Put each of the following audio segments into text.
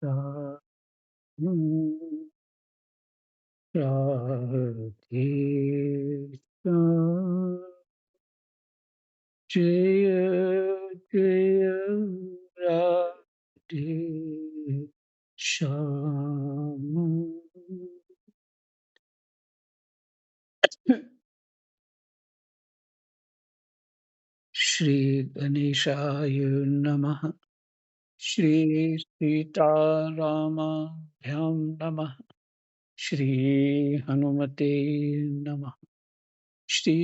राधे श्याम जय जय राधे श्याम। श्री गणेशाय नमः। श्री सीतारामाभ्यां नमः। श्री हनुमते नमः। श्री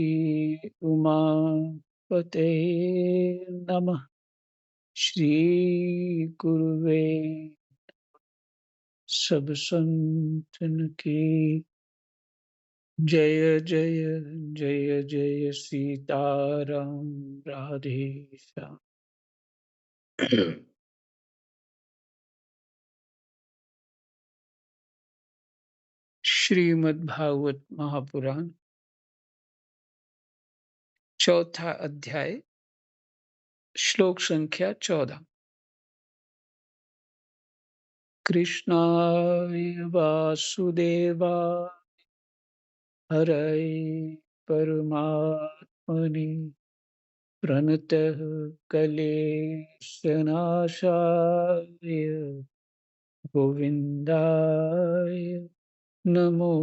उमापते नमः। श्री गुरुवे सब संतन की जय जय जय जय सीताराम राधे श्याम। श्रीमद् भागवत महापुराण चौथा अध्याय श्लोक संख्या 14। कृष्णाय वासुदेवाय हरये परमात्मने प्रणतः क्लेशनाशाय गोविन्दाय नमो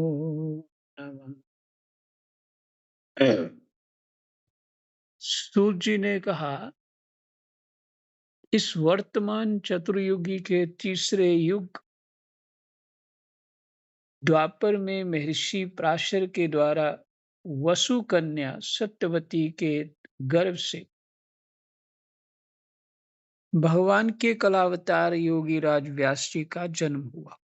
नमः। सूत जी ने कहा, इस वर्तमान चतुर्युगी के तीसरे युग द्वापर में महर्षि पराशर के द्वारा वसु कन्या सत्यवती के गर्भ से भगवान के कलावतार योगीराज व्यास जी का जन्म हुआ।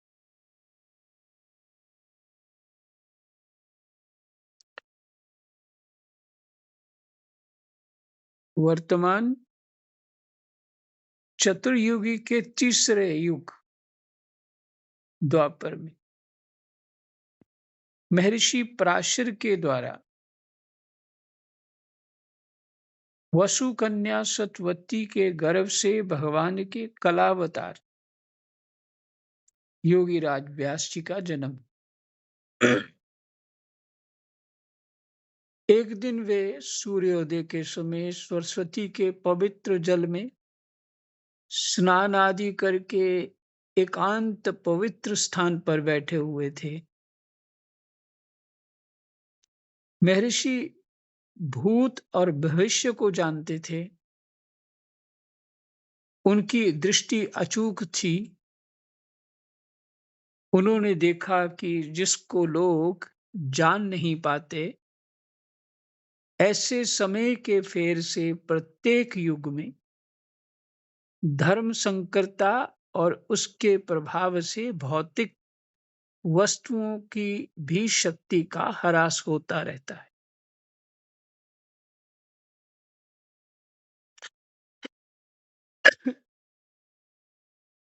वर्तमान चतुर्युगी के तीसरे युग द्वापर में महर्षि पराशर के द्वारा वसु कन्या सत्यवती के गर्भ से भगवान के कलावतार योगीराज व्यास जी का जन्म। एक दिन वे सूर्योदय के समय सरस्वती के पवित्र जल में स्नान आदि करके एकांत पवित्र स्थान पर बैठे हुए थे। महर्षि भूत और भविष्य को जानते थे। उनकी दृष्टि अचूक थी। उन्होंने देखा कि जिसको लोग जान नहीं पाते, ऐसे समय के फेर से प्रत्येक युग में धर्म संकरता और उसके प्रभाव से भौतिक वस्तुओं की भी शक्ति का ह्रास होता रहता है।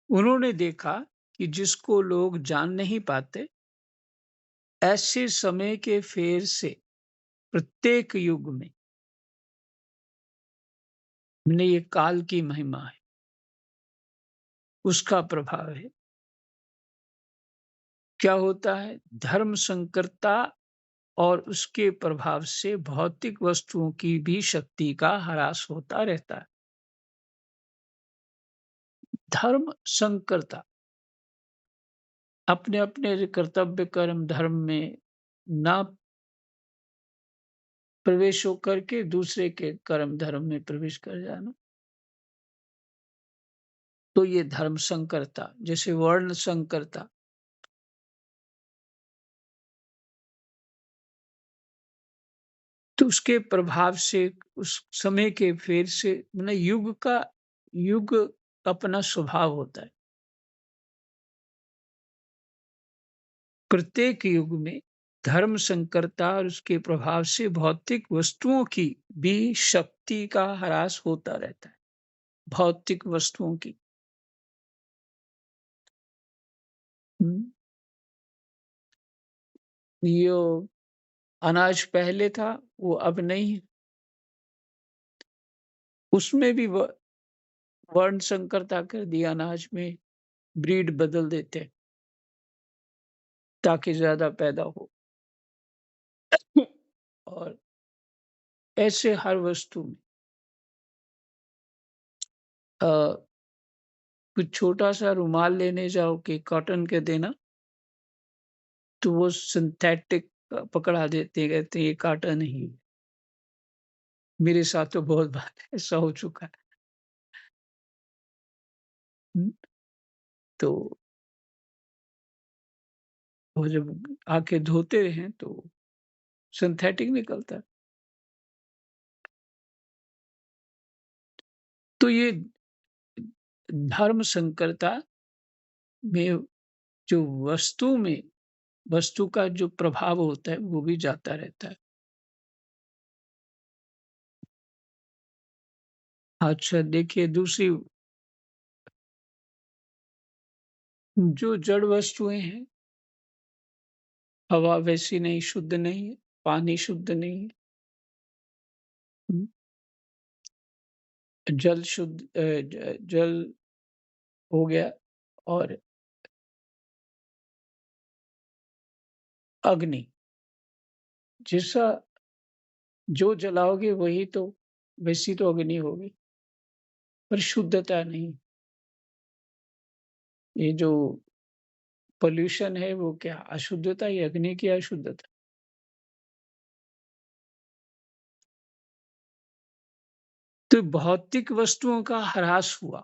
उन्होंने देखा कि जिसको लोग जान नहीं पाते, ऐसे समय के फेर से प्रत्येक युग में ये काल की महिमा है, उसका प्रभाव है। क्या होता है? धर्म संकरता और उसके प्रभाव से भौतिक वस्तुओं की भी शक्ति का ह्रास होता रहता है। धर्म संकरता अपने अपने कर्तव्य कर्म धर्म में ना प्रवेश होकर के दूसरे के कर्म धर्म में प्रवेश कर जाना, तो ये धर्म संकरता। जैसे वर्ण संकरता, तो उसके प्रभाव से उस समय के फेर से युग अपना स्वभाव होता है। प्रत्येक युग में धर्म संकरता और उसके प्रभाव से भौतिक वस्तुओं की भी शक्ति का ह्रास होता रहता है। भौतिक वस्तुओं की यो अनाज पहले था, वो अब नहीं है। उसमें भी वर्ण संकरता कर दिया अनाज में। ब्रीड बदल देते हैं ताकि ज़्यादा पैदा हो। और ऐसे हर वस्तु में अ, कुछ छोटा-सा रुमाल लेने जाओ कि कॉटन के देना, तो वो सिंथेटिक पकड़ा देते हैं, कहते हैं ये कॉटन ही है। मेरे साथ तो बहुत बार ऐसा हो चुका है। हुँ, तो वो जब आके धोते हैं तो सिंथेटिक निकलता है। तो ये धर्म संकरता में जो वस्तु का जो प्रभाव होता है वो भी जाता रहता है। अच्छा देखिए दूसरी जो जड़ वस्तुएँ हैं, हवा वैसी नहीं शुद्ध नहीं है, पानी शुद्ध नहीं है। हुँ, जल शुद्ध जल हो गया और अग्नि, जैसा जो जलाओगे वही तो वैसी तो अग्नि होगी, पर शुद्धता नहीं। ये जो पॉल्यूशन है वो क्या अशुद्धता ही अग्नि की अशुद्धता। तो भौतिक वस्तुओं का ह्रास हुआ,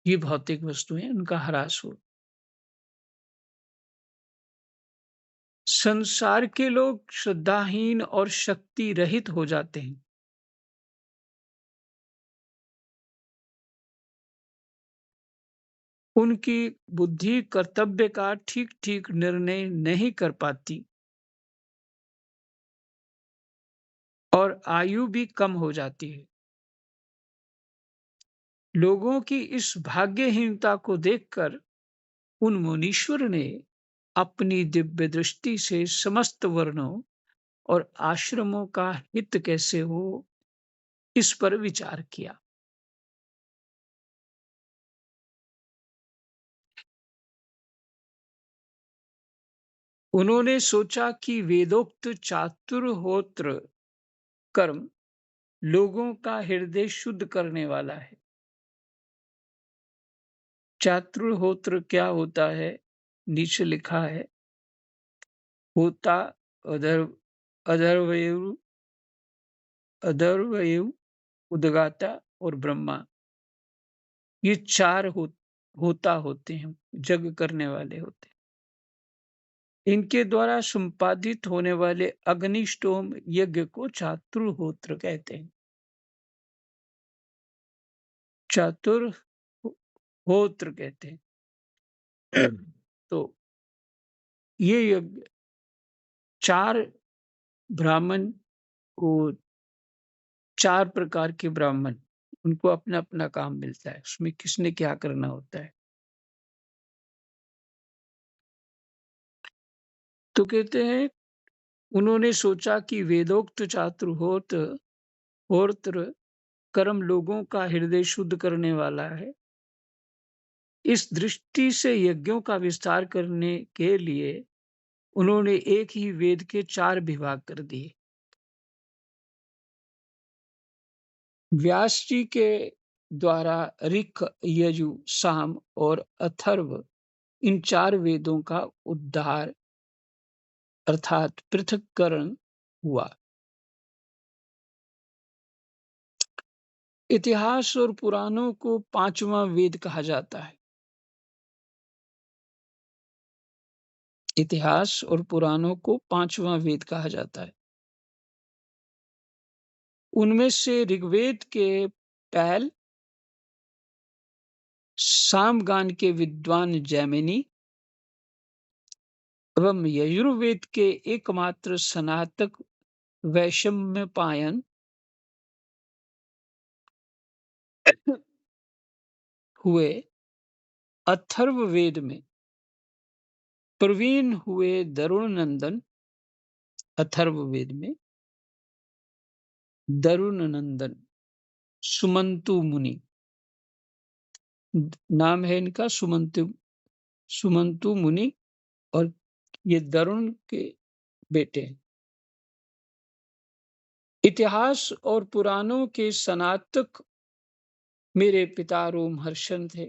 ये भौतिक वस्तुएँ उनका ह्रास हुआ। संसार के लोग श्रद्धाहीन और शक्ति रहित हो जाते हैं। उनकी बुद्धि कर्तव्य का ठीक-ठीक निर्णय नहीं कर पाती और आयु भी कम हो जाती है। लोगों की इस भाग्यहीनता को देखकर उन मुनीश्वर ने अपनी दिव्य दृष्टि से समस्त वर्णों और आश्रमों का हित कैसे हो इस पर विचार किया। उन्होंने सोचा कि वेदोक्त चातुर्होत्र कर्म लोगों का हृदय शुद्ध करने वाला है। चातुर्होत्र क्या होता है? नीचे लिखा है, होता अधर अधर्वयु अधर्वयु, उद्गाता और ब्रह्मा। ये 4 होता होते हैं, यज्ञ करने वाले होते हैं। इनके द्वारा संपादित होने वाले अग्निष्टोम यज्ञ को चातुर्होत्र कहते हैं। चातुर होत्र कहते हैं। तो ये यज्ञ 4 ब्राह्मण को 4 प्रकार के ब्राह्मण, उनको अपना-अपना काम मिलता है। उसमें किसने क्या करना होता है। तो कहते हैं उन्होंने सोचा कि वेदोक्त होत्र कर्म लोगों का हृदय शुद्ध करने वाला है। इस दृष्टि से यज्ञों का विस्तार करने के लिए उन्होंने एक ही वेद के 4 विभाग कर दिए। व्यास जी के द्वारा ऋक, यजु, साम और अथर्व इन 4 वेदों का उद्धार अर्थात पृथक्करण हुआ। इतिहास और पुराणों को 5वां वेद कहा जाता है। इतिहास और पुराणों को 5वां वेद कहा जाता है। उनमें से ऋग्वेद के पैल, सामगान के विद्वान जैमिनी एवं यजुर्वेद के एकमात्र स्नातक वैशम्पायन हुए। अथर्ववेद में प्रवीण हुए दरुण नंदन, अथर्ववेद में दरुण नंदन सुमंतु मुनि नाम है इनका सुमंतु मुनि, और ये दरुण के बेटे हैं। इतिहास और पुराणों के स्नातक मेरे पिता रोमहर्षण थे।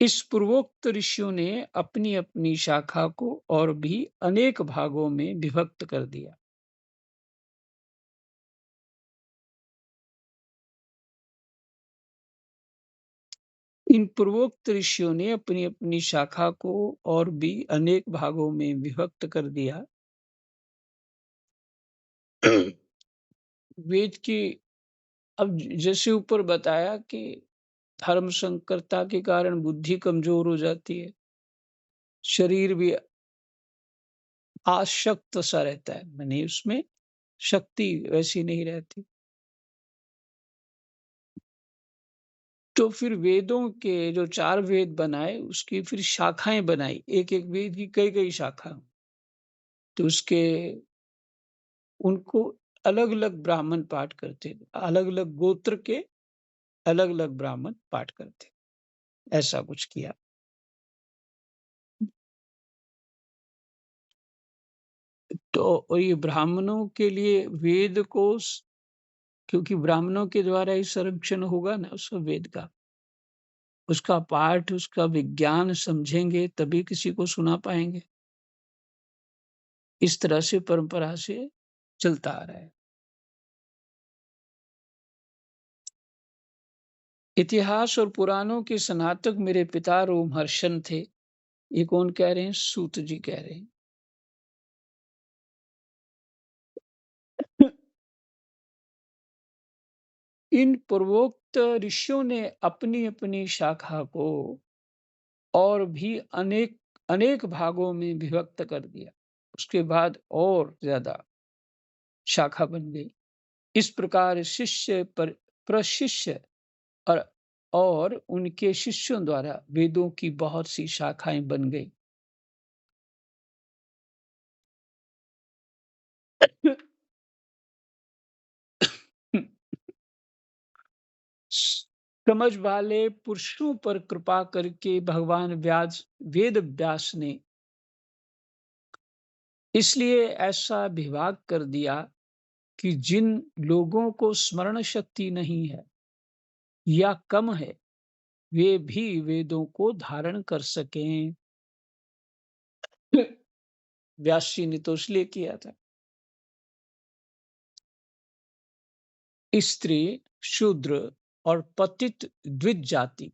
इस पूर्वोक्त ऋषियों ने अपनी-अपनी शाखा को और भी अनेक भागों में विभक्त कर दिया। इन पूर्वोक्त ऋषियों ने अपनी-अपनी शाखा को और भी अनेक भागों में विभक्त कर दिया। वेद की, अब जैसे ऊपर बताया कि धर्म संकरता के कारण बुद्धि कमजोर हो जाती है, शरीर भी आशक्त सा रहता है, माने उसमें शक्ति वैसी नहीं रहती। तो फिर वेदों के जो 4 वेद बनाए, उसकी फिर शाखाएँ बनाई, एक-एक वेद की कई-कई शाखा। तो उसके उनको अलग-अलग ब्राह्मण पाठ करते थे, अलग-अलग गोत्र के अलग-अलग ब्राह्मण पाठ करते, ऐसा कुछ किया। तो और ये ब्राह्मणों के लिए वेद को क्योंकि ब्राह्मणों के द्वारा ही संरक्षण होगा ना उस वेद का, उसका पाठ, उसका विज्ञान समझेंगे तभी किसी को सुना पाएँगे। इस तरह से परंपरा से चलता आ रहा है। इतिहास और पुराणों के स्नातक मेरे पिता रोमहर्षण थे। ये कौन कह रहे हैं? सूत जी कह रहे हैं। इन पूर्वोक्त ऋषियों ने अपनी-अपनी शाखा को और भी अनेक अनेक भागों में विभक्त कर दिया। उसके बाद और ज़्यादा शाखा बन गई। इस प्रकार शिष्य पर प्रशिष्य और उनके शिष्यों द्वारा वेदों की बहुत सी शाखाएँ बन गई। समझ वाले पुरुषों पर कृपा करके भगवान वेद व्यास ने इसलिए ऐसा विभाग कर दिया कि जिन लोगों को स्मरण शक्ति नहीं है या कम है, वे भी वेदों को धारण कर सकें। व्यास जी ने तो इसलिए किया था। स्त्री, शूद्र और पतित द्विज जाति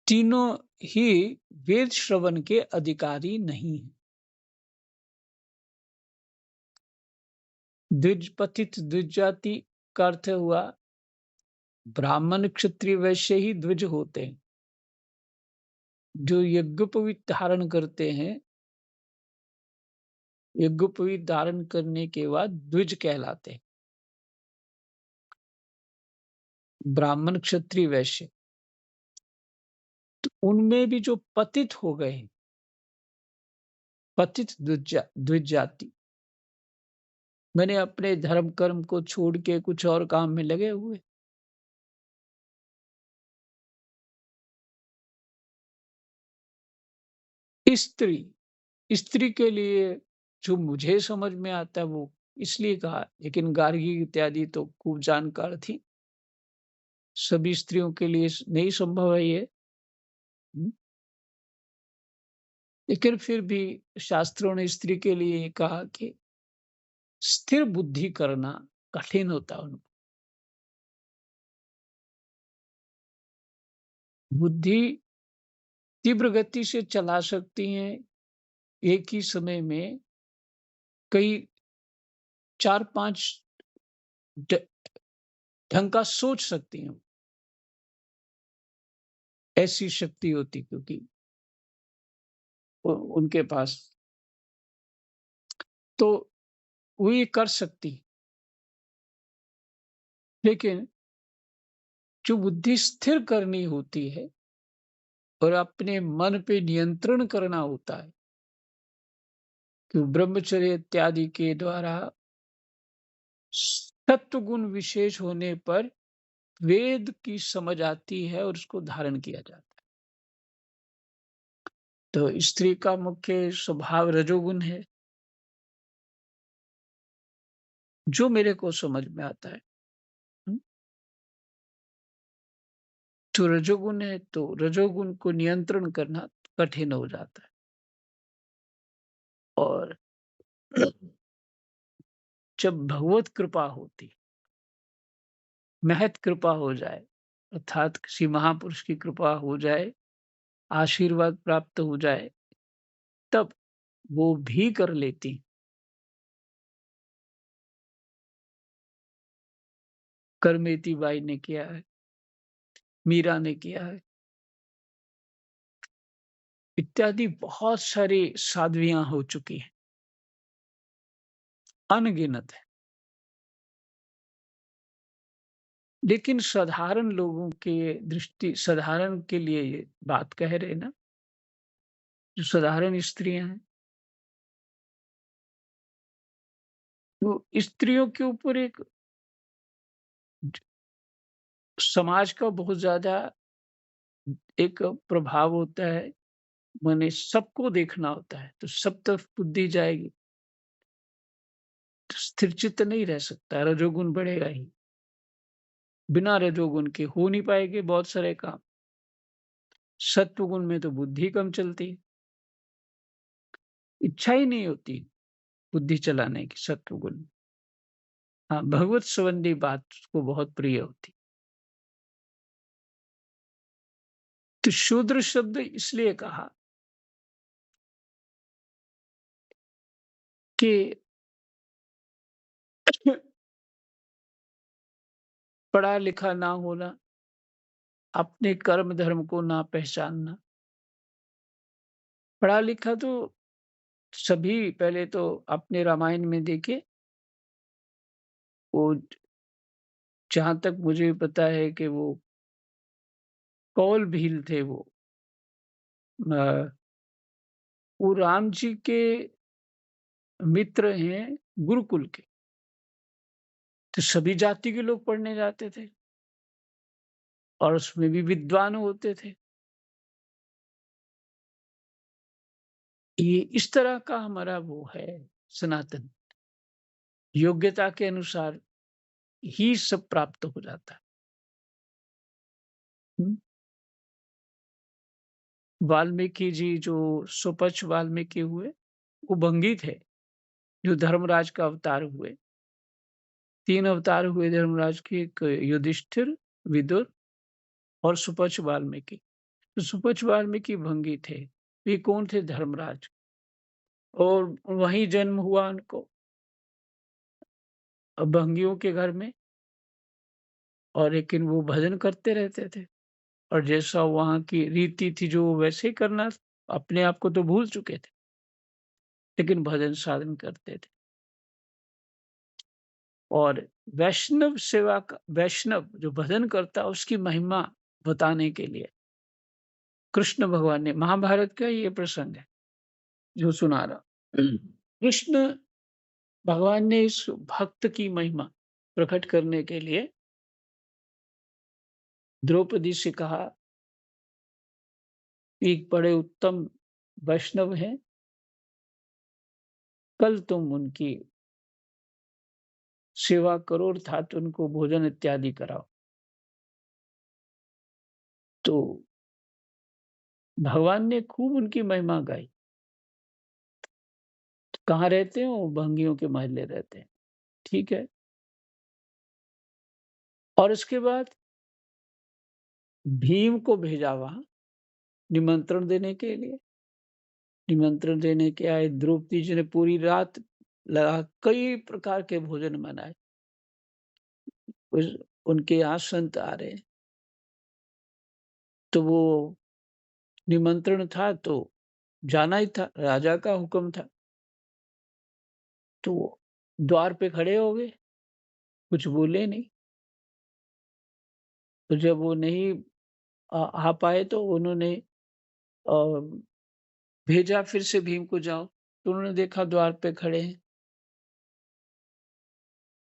तीनों ही वेद श्रवण के अधिकारी नहीं हैं। द्विज, पतित द्विज जाति का अर्थ हुआ ब्राह्मण, क्षत्रिय, वैश्य ही द्विज होते हैं। जो यज्ञोपवीत धारण करते हैं, यज्ञोपवीत धारण करने के बाद द्विज कहलाते हैं। ब्राह्मण, क्षत्रिय, वैश्य। तो उनमें भी जो पतित हो गए हैं, पतित द्विज जाति, मैंने अपने धर्म कर्म को छोड़ के कुछ और काम में लगे हुए। स्त्री, स्त्री के लिए जो मुझे समझ में आता है वो इसलिए कहा, लेकिन गार्गी इत्यादि तो खूब जानकार थी। सभी स्त्रियों के लिए नहीं संभव है ये। हुँ। लेकिन फिर भी शास्त्रों ने स्त्री के लिए कहा कि स्थिर बुद्धि करना कठिन होता है उनको। बुद्धि तीव्र गति से चला सकती हैं, एक ही समय में कई 4-5 ढ ढंग का सोच सकती हैं, ऐसी शक्ति होती क्योंकि उनके पास, तो वो ये कर सकती। लेकिन जो बुद्धि स्थिर करनी होती है और अपने मन पे नियंत्रण करना होता है, कि ब्रह्मचर्य इत्यादि के द्वारा तत्व गुण विशेष होने पर वेद की समझ आती है और उसको धारण किया जाता है। तो स्त्री का मुख्य स्वभाव रजोगुण है, जो मेरे को समझ में आता है। हुँ, जो रजोगुण है, तो रजोगुण को नियंत्रण करना कठिन हो जाता है और जब भगवत कृपा होती, महत कृपा हो जाए, अर्थात किसी महापुरुष की कृपा हो जाए, आशीर्वाद प्राप्त हो जाए, तब वो भी कर लेती। करमेती बाई ने किया है, मीरा ने किया है, इत्यादि बहुत सारी साध्वियाँ हो चुकी हैं, अनगिनत है। लेकिन साधारण लोगों के दृष्टि साधारण के लिए ये बात कह रहे हैं ना, जो साधारण स्त्रियाँ हैं, वो स्त्रियों के ऊपर एक ज समाज का बहुत ज़्यादा एक प्रभाव होता है, माने सबको देखना होता है, तो सब तरफ बुद्धि जाएगी, तो स्थिरचित्त नहीं रह सकता, रजोगुण बढ़ेगा ही। बिना रजोगुण के हो नहीं पाएँगे बहुत सारे काम। सत्वगुण में तो बुद्धि कम चलती है, इच्छा ही नहीं होती बुद्धि चलाने की सत्वगुण में। हाँ, भगवत संबंधी बात उसको बहुत प्रिय होती। तो शूद्र शब्द इसलिए कहा कि पढ़ा लिखा ना होना, अपने कर्म धर्म को ना पहचानना। पढ़ा लिखा तो सभी पहले तो अपने रामायण में देखिए, वो जहाँ तक मुझे पता है कि वो कौल भील थे वो। अ, वो राम जी के मित्र हैं गुरुकुल के, तो सभी जाति के लोग पढ़ने जाते थे और उसमें भी विद्वान होते थे। ये इस तरह का हमारा वो है सनातन, योग्यता के अनुसार ही सब प्राप्त हो जाता है। हुँ, वाल्मीकि जी जो सुपच्छ वाल्मीकि हुए, वो भंगी थे, जो धर्मराज का अवतार हुए। 3 अवतार हुए धर्मराज के, एक युधिष्ठिर, विदुर और सुपच्छ वाल्मीकि। तो सुपच्छ वाल्मीकि भंगी थे। ये कौन थे? धर्मराज। और वहीं जन्म हुआ उनको भंगियों के घर में, और लेकिन वो भजन करते रहते थे और जैसा वहाँ की रीति थी जो वैसे ही करना, अपने आप को तो भूल चुके थे, लेकिन भजन साधन करते थे। और वैष्णव सेवा का वैष्णव जो भजन करता है उसकी महिमा बताने के लिए कृष्ण भगवान ने, महाभारत का ये प्रसंग है जो सुना रहा। कृष्ण भगवान ने इस भक्त की महिमा प्रकट करने के लिए द्रौपदी से कहा, एक बड़े उत्तम वैष्णव हैं, कल तुम उनकी सेवा करो अर्थात उनको भोजन इत्यादि कराओ। तो भगवान ने खूब उनकी महिमा गाई। कहाँ रहते हैं? वो भंगियों के मोहल्ले रहते हैं। ठीक है। और उसके बाद भीम को भेजा वहाँ निमंत्रण देने के लिए। निमंत्रण देने के आए, द्रौपदी जी ने पूरी रात लगा कई प्रकार के भोजन बनाए। उस उनके यहाँ संत आ रहे हैं, तो वो निमंत्रण था तो जाना ही था, राजा का हुक्म था। तो द्वार पे खड़े हो गए, कुछ बोले नहीं। तो जब वो नहीं आ पाए तो उन्होंने अ, भेजा फिर से भीम को, जाओ। तो उन्होंने देखा द्वार पे खड़े हैं,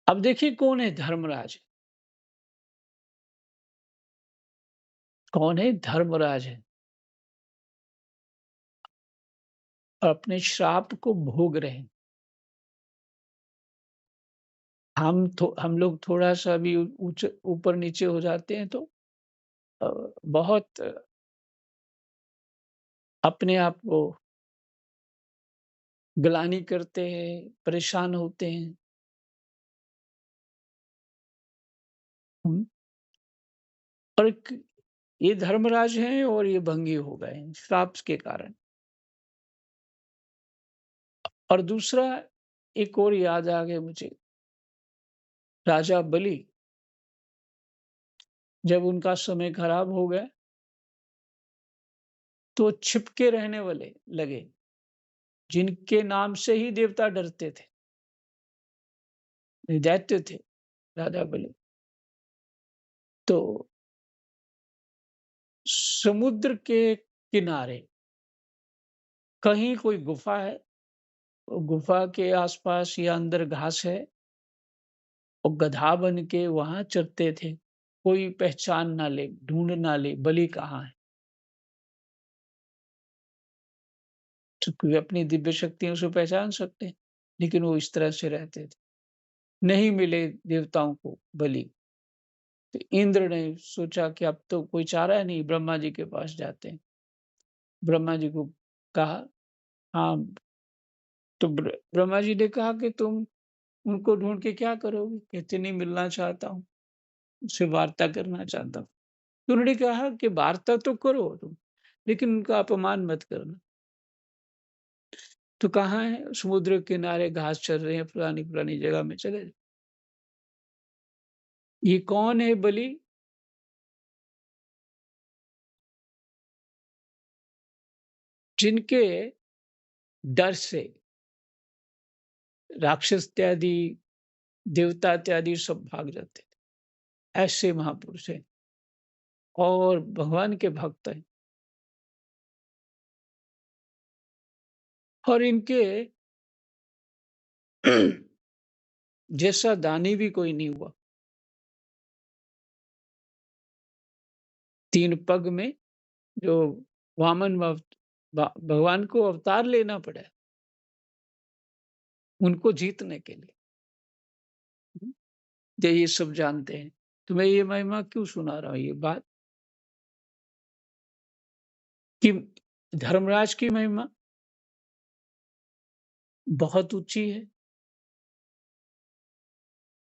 अब देखिए कौन है धर्मराज? कौन है? धर्मराज है। अपने श्राप को भोग रहे हैं। हम लोग थोड़ा-सा भी ऊँच ऊपर-नीचे हो जाते हैं तो अ, बहुत अपने आप को ग्लानि करते हैं, परेशान होते हैं। हुँ, और एक ये धर्मराज हैं और ये भंगी हो गए हैं श्राप के कारण। और दूसरा एक और याद आ गया मुझे, राजा बलि जब उनका समय खराब हो गया, तो छिपके रहने वाले लगे, जिनके नाम से ही देवता डरते थे। दैत्य थे राजा बलि। तो समुद्र के किनारे कहीं कोई गुफा है, गुफा के आसपास या अंदर घास है, और गधा बन के वहां चरते थे। कोई पहचान ना ले, ढूंढ ना ले बलि कहाँ है, क्योंकि वे अपनी दिव्य शक्तियों से पहचान सकते हैं, लेकिन वो इस तरह से रहते थे। नहीं मिले देवताओं को बलि, तो इंद्र ने सोचा कि अब तो कोई चारा नहीं, ब्रह्मा जी के पास जाते हैं। ब्रह्मा जी को कहा, हाँ, तो ब्रह्मा जी ने कहा कि तुम उनको ढूंढ के क्या करोगे? कहते नहीं, मिलना चाहता हूँ, उससे वार्ता करना चाहता हूँ। तो उन्होंने कहा कि वार्ता तो करो तुम, लेकिन उनका अपमान मत करना। तो कहाँ है? समुद्र के किनारे घास चर रहे हैं, पुरानी-पुरानी जगह में चले जाओ। ये कौन है बलि? जिनके डर से राक्षस इत्यादि, देवता इत्यादि सब भाग जाते थे। ऐसे महापुरुष हैं और भगवान के भक्त हैं। और इनके जैसा दानी भी कोई नहीं हुआ। 3 पग में जो वामन भगवान को अवतार लेना पड़ा उनको जीतने के लिए। हुँ, ये सब जानते हैं। तो मैं ये महिमा क्यों सुना रहा हूँ ये बात कि धर्मराज की महिमा बहुत ऊँची है,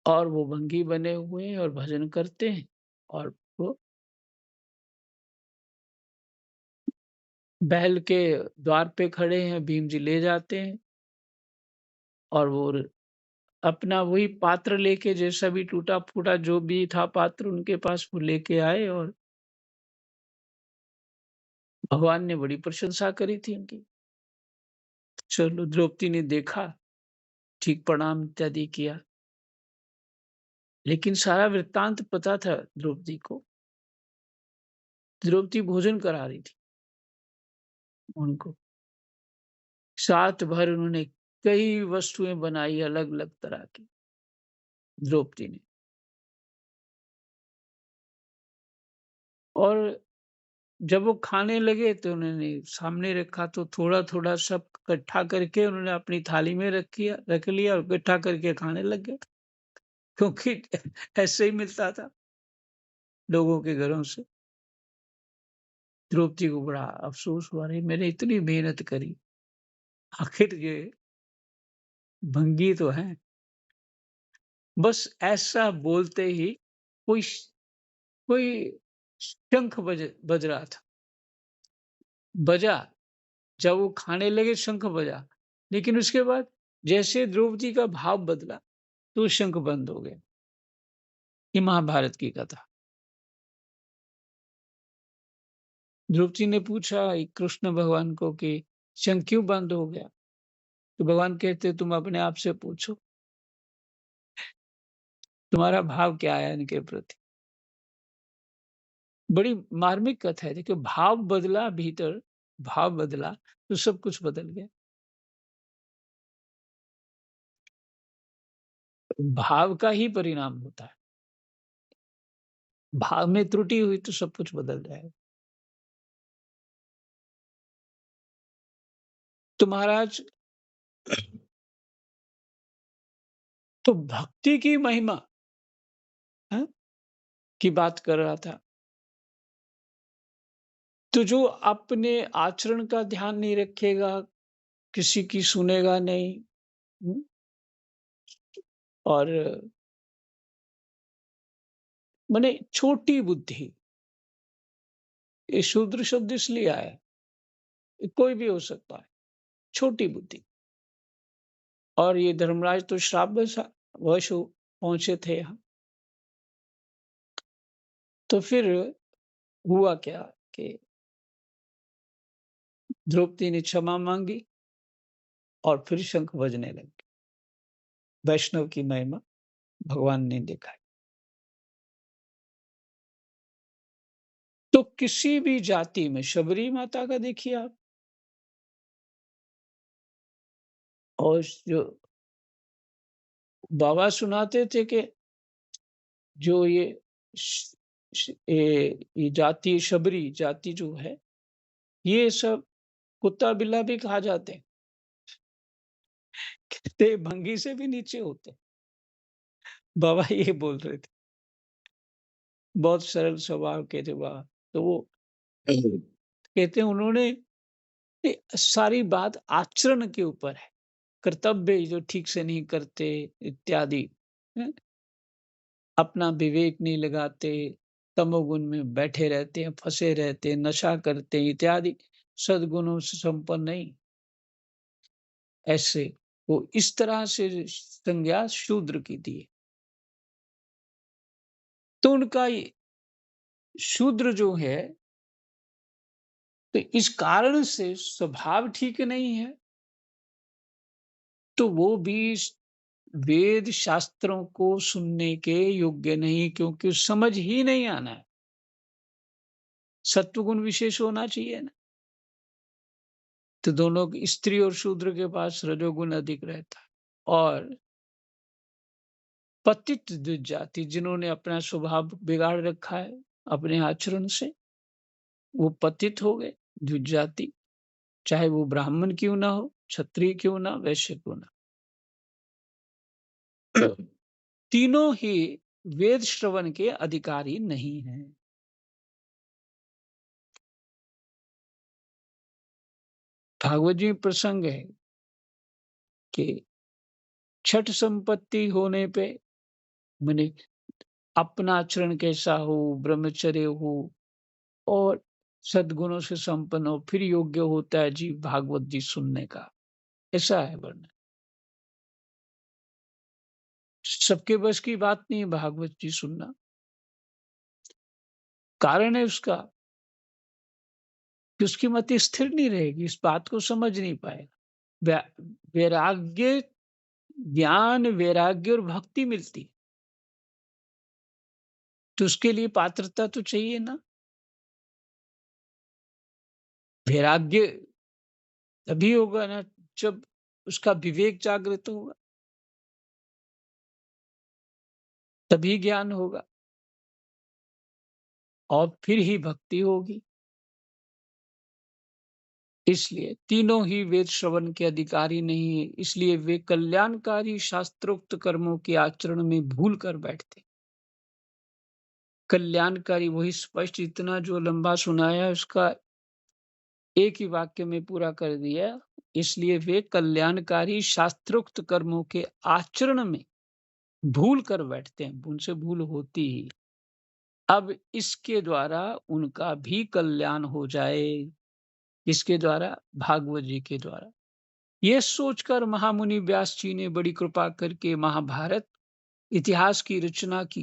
और वो भंगी बने हुए हैं और भजन करते हैं, और वो बैल के द्वार पे खड़े हैं, भीम जी ले जाते हैं, और वो अपना वही पात्र लेके, जैसा भी टूटा-फूटा जो भी था पात्र उनके पास, वो लेके आए, और भगवान ने बड़ी प्रशंसा करी थी उनकी। चलो द्रौपदी ने देखा, ठीक प्रणाम इत्यादि किया, लेकिन सारा वृत्तांत पता था द्रौपदी को। द्रौपदी भोजन करा रही थी उनको। सात भर उन्होंने कई वस्तुएँ बनाई अलग-अलग तरह की, द्रौपदी ने। और जब वो खाने लगे तो उन्होंने सामने रखा, तो थोड़ा-थोड़ा सब इकट्ठा करके उन्होंने अपनी थाली में रख लिया और इकट्ठा करके खाने लग गए। क्योंकि ऐसे ही मिलता था लोगों के घरों से। द्रौपदी को बड़ा अफ़सोस हुआ, अरे मैंने इतनी मेहनत करी, आखिर ये भंगी तो हैं। बस ऐसा बोलते ही कोई कोई शंख बज रहा था। बजा, जब वो खाने लगे शंख बजा, लेकिन उसके बाद जैसे द्रौपदी का भाव बदला, तो शंख बंद हो गए। ये महाभारत की कथा। द्रौपदी ने पूछा कृष्ण भगवान को कि शंख क्यों बंद हो गया? तो भगवान कहते तुम अपने आप से पूछो, तुम्हारा भाव क्या है इनके प्रति? बड़ी मार्मिक कथा है। देखिए भाव बदला भीतर, भाव बदला तो सब कुछ बदल गया। भाव का ही परिणाम होता है। भाव में त्रुटि हुई तो सब कुछ बदल जाएगा। तो महाराज, तो भक्ति की महिमा, हाँ, की बात कर रहा था। तो जो अपने आचरण का ध्यान नहीं रखेगा, किसी की सुनेगा नहीं, हुँ, और माने छोटी बुद्धि, ये शूद्र शब्द इसलिए आया है, ये कोई भी हो सकता है, छोटी बुद्धि। और ये धर्मराज तो श्राप वश पहुँचे थे यहाँ। तो फिर हुआ क्या कि द्रौपदी ने क्षमा माँगी और फिर शंख बजने लगे। वैष्णव की महिमा भगवान ने दिखाई। तो किसी भी जाति में शबरी माता का देखिए आप, और जो बाबा सुनाते थे कि जो श ये जाति शबरी जाति जो है, ये सब कुत्ता-बिल्ला भी खा जाते हैं। कहते भंगी से भी नीचे होते हैं। बाबा ये बोल रहे थे। बहुत सरल स्वभाव के थे बाबा। तो वो कहते हैं उन्होंने सारी बात आचरण के ऊपर है। कर्तव्य जो ठीक से नहीं करते इत्यादि, हैं? अपना विवेक नहीं लगाते, तमोगुण में बैठे रहते हैं, फँसे रहते हैं, नशा करते हैं इत्यादि, सद्गुणों से संपन्न नहीं, ऐसे वो इस तरह से संज्ञा शूद्र की दी। तो उनका ये शूद्र जो है, तो इस कारण से स्वभाव ठीक नहीं है, तो वो भी वेद शास्त्रों को सुनने के योग्य नहीं, क्योंकि समझ ही नहीं आना है। सत्वगुण विशेष होना चाहिए ना। तो दोनों स्त्री और शूद्र के पास रजोगुण अधिक रहता है। और पतित जाति जिन्होंने अपना स्वभाव बिगाड़ रखा है अपने आचरण से, वो पतित हो गए, द्विज जाति, चाहे वो ब्राह्मण क्यों ना हो, क्षत्रिय क्यों ना, वैश्य क्यों ना। तीनों ही वेद श्रवण के अधिकारी नहीं हैं। भागवत जी में प्रसंग है कि छठ संपत्ति होने पे, माने अपना आचरण कैसा हो, ब्रह्मचर्य हो और सद्गुणों से संपन्न हो, फिर योग्य होता है जी भागवत जी सुनने का। ऐसा है वर्णन। सबके बस की बात नहीं है भागवत जी सुनना। कारण है उसका कि उसकी मति स्थिर नहीं रहेगी, इस बात को समझ नहीं पाएगा। वै वैराग्य, ज्ञान, वैराग्य और भक्ति मिलती, तो उसके लिए पात्रता तो चाहिए ना। वैराग्य तभी होगा ना जब उसका विवेक जागृत होगा, तभी ज्ञान होगा और फिर ही भक्ति होगी। इसलिए तीनों ही वेद श्रवण के अधिकारी नहीं है, इसलिए वे कल्याणकारी शास्त्रोक्त कर्मों के आचरण में भूल कर बैठते। कल्याणकारी वही स्पष्ट, इतना जो लंबा सुनाया उसका एक ही वाक्य में पूरा कर दिया। इसलिए वे कल्याणकारी शास्त्रोक्त कर्मों के आचरण में भूल कर बैठते हैं, उनसे भूल होती ही। अब इसके द्वारा उनका भी कल्याण हो जाए। इसके द्वारा, भागवत जी के द्वारा। ये सोचकर महामुनि व्यास जी ने बड़ी कृपा करके महाभारत इतिहास की रचना की।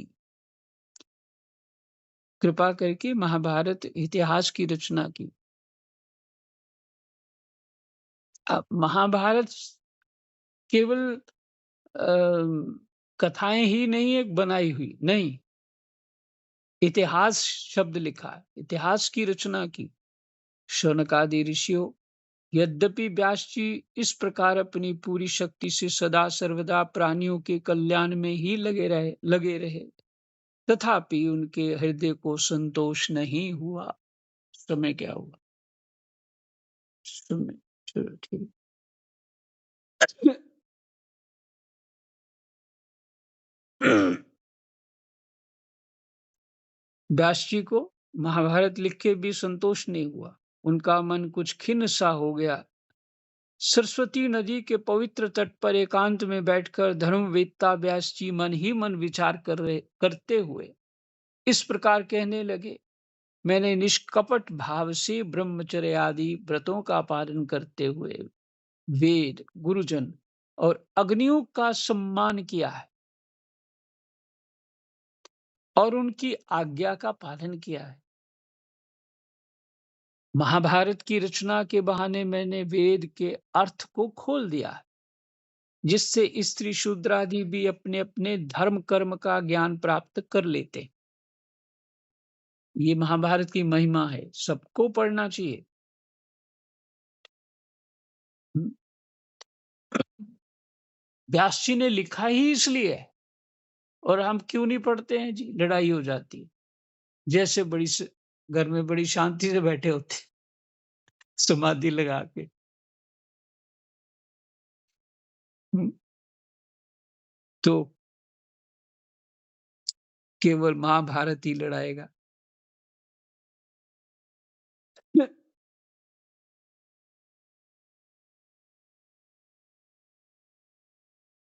कृपा करके महाभारत इतिहास की रचना की। अब महाभारत केवल कथाएं ही नहीं एक बनाई हुई, नहीं, इतिहास शब्द लिखा है, इतिहास की रचना की शौनकादि ऋषियों यद्यपि व्यास जी इस प्रकार अपनी पूरी शक्ति से सदा सर्वदा प्राणियों के कल्याण में ही लगे रहे, तथापि उनके हृदय को संतोष नहीं हुआ। समय क्या हुआ? समय, चलो ठीक। व्यास जी को महाभारत लिख के भी संतोष नहीं हुआ। उनका मन कुछ खिन्न सा हो गया। सरस्वती नदी के पवित्र तट पर एकांत में बैठकर धर्मवेत्ता व्यास जी मन ही मन विचार करते हुए इस प्रकार कहने लगे। मैंने निष्कपट भाव से ब्रह्मचर्य आदि व्रतों का पालन करते हुए वेद, गुरुजन और अग्नियों का सम्मान किया है और उनकी आज्ञा का पालन किया है। महाभारत की रचना के बहाने मैंने वेद के अर्थ को खोल दिया है, जिससे स्त्री शूद्र आदि भी अपने अपने धर्म कर्म का ज्ञान प्राप्त कर लेते। ये महाभारत की महिमा है, सबको पढ़ना चाहिए। हम्म। व्यास जी ने लिखा ही इसलिए है, और हम क्यों नहीं पढ़ते हैं जी? लड़ाई हो जाती है। जैसे घर में बड़ी शांति से बैठे होते, समाधि लगा के। हम्म, तो केवल महाभारत ही लड़ाएगा।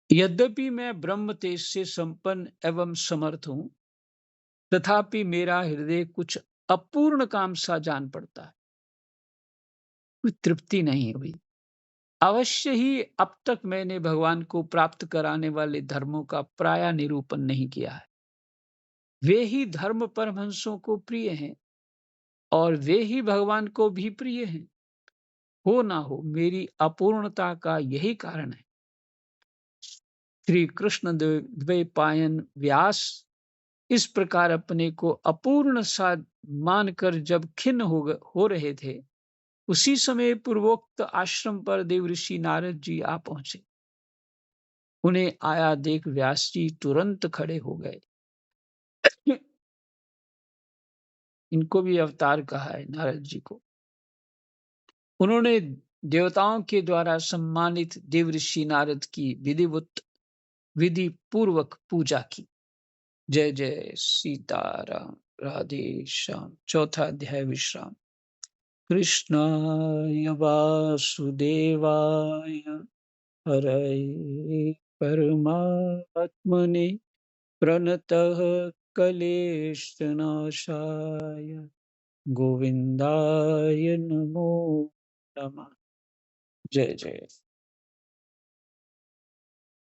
यद्यपि मैं ब्रह्म तेज से संपन्न एवं समर्थ हूं, तथापि मेरा हृदय कुछ अपूर्ण काम सा जान पड़ता है। कोई तृप्ति नहीं हुई। अवश्य ही अब तक मैंने भगवान को प्राप्त कराने वाले धर्मों का प्राय निरूपण नहीं किया है। वे ही धर्म परमहंसों को प्रिय हैं और वे ही भगवान को भी प्रिय हैं। हो ना हो, मेरी अपूर्णता का यही कारण है। श्री कृष्ण द्वैपायन व्यास इस प्रकार अपने को अपूर्ण सा मानकर जब खिन्न हो रहे थे, उसी समय पूर्वोक्त आश्रम पर देवऋषि नारद जी आ पहुंचे। उन्हें आया देख व्यास जी तुरंत खड़े हो गए। इनको भी अवतार कहा है, नारद जी को। उन्होंने देवताओं के द्वारा सम्मानित देवऋषि नारद की विधि पूर्वक पूजा की। जय जय सीताराम, राधे श्याम। चौथा अध्याय विश्राम। कृष्णाय वासुदेवाय हरये परमात्मने प्रणतः क्लेशनाशाय गोविन्दाय नमो नमः। जय जय।